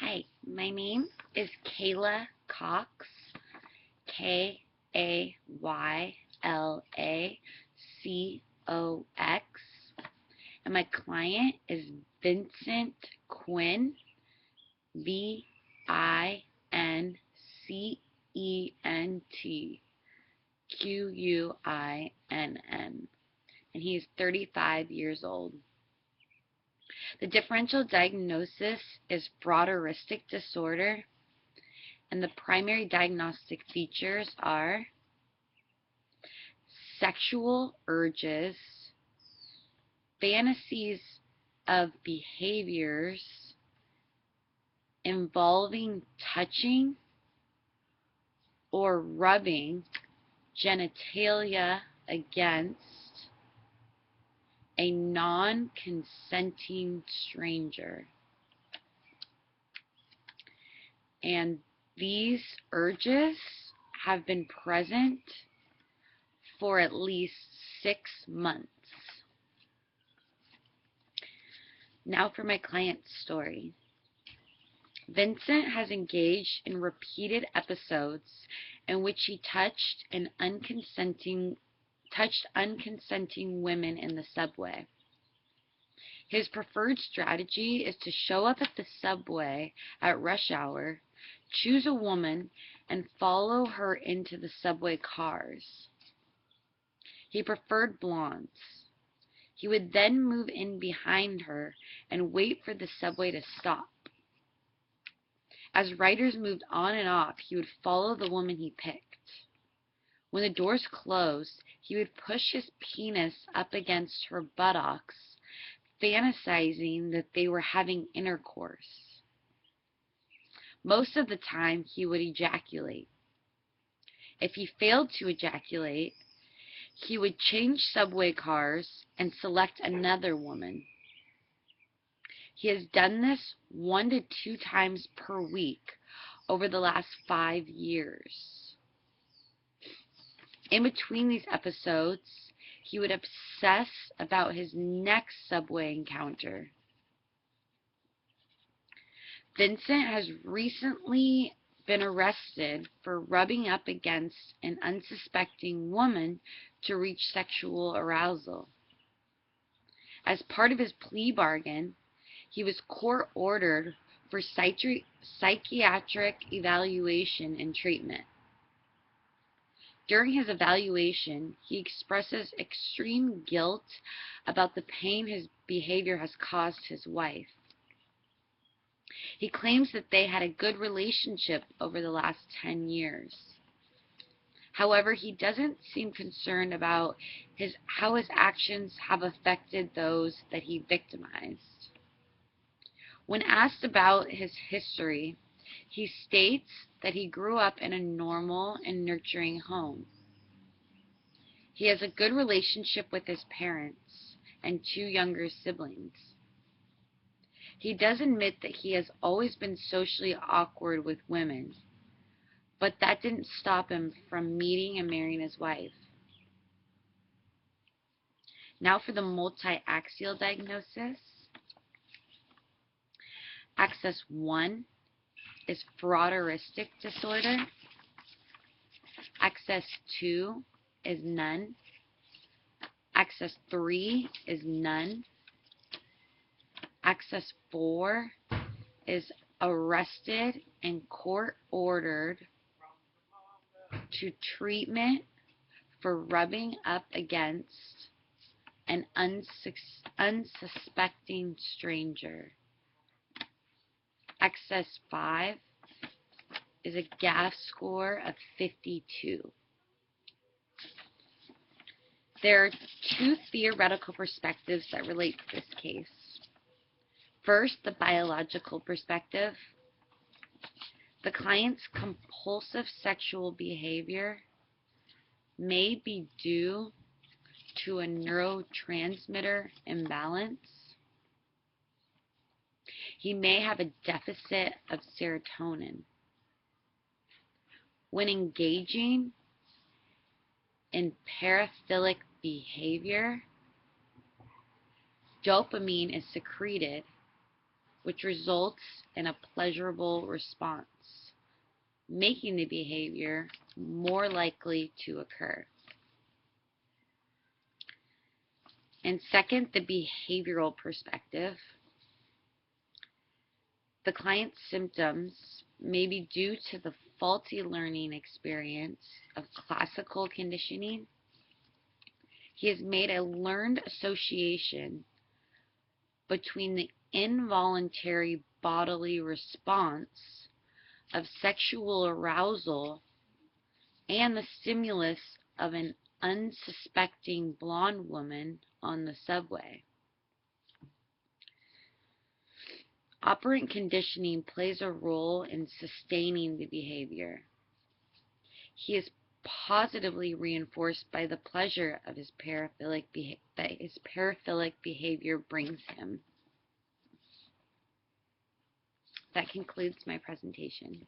Hi, my name is Kayla Cox, Kaylacox, and my client is Vincent Quinn, VincentQuinn, and he is 35 years old. The differential diagnosis is Frotteuristic Disorder, and the primary diagnostic features are sexual urges, fantasies of behaviors involving touching or rubbing genitalia against a non-consenting stranger. And these urges have been present for at least 6 months. Now for my client's story. Vincent has engaged in repeated episodes in which he touched unconsenting women in the subway. His preferred strategy is to show up at the subway at rush hour, choose a woman, and follow her into the subway cars. He preferred blondes. He would then move in behind her and wait for the subway to stop. As riders moved on and off, he would follow the woman he picked. When the doors closed, he would push his penis up against her buttocks, fantasizing that they were having intercourse. Most of the time, he would ejaculate. If he failed to ejaculate, he would change subway cars and select another woman. He has done this 1 to 2 times per week over the last 5 years. In between these episodes, he would obsess about his next subway encounter. Vincent has recently been arrested for rubbing up against an unsuspecting woman to reach sexual arousal. As part of his plea bargain, he was court-ordered for psychiatric evaluation and treatment. During his evaluation, he expresses extreme guilt about the pain his behavior has caused his wife. He claims that they had a good relationship over the last 10 years. However, he doesn't seem concerned about how his actions have affected those that he victimized. When asked about his history, he states that he grew up in a normal and nurturing home. He has a good relationship with his parents and 2 younger siblings. He does admit that he has always been socially awkward with women, but that didn't stop him from meeting and marrying his wife. Now for the multi-axial diagnosis. Axis 1 is Frotteuristic Disorder. Axis 2 is none. Axis 3 is none. Axis 4 is arrested and court-ordered to treatment for rubbing up against an unsuspecting stranger. Axis 5 is a GAF score of 52. There are 2 theoretical perspectives that relate to this case. First, the biological perspective. The client's compulsive sexual behavior may be due to a neurotransmitter imbalance. He may have a deficit of serotonin. When engaging in paraphilic behavior, dopamine is secreted, which results in a pleasurable response, making the behavior more likely to occur. And second, the behavioral perspective. The client's symptoms may be due to the faulty learning experience of classical conditioning. He has made a learned association between the involuntary bodily response of sexual arousal and the stimulus of an unsuspecting blonde woman on the subway. Operant conditioning plays a role in sustaining the behavior. He is positively reinforced by the pleasure of his paraphilic that his paraphilic behavior brings him. That concludes my presentation.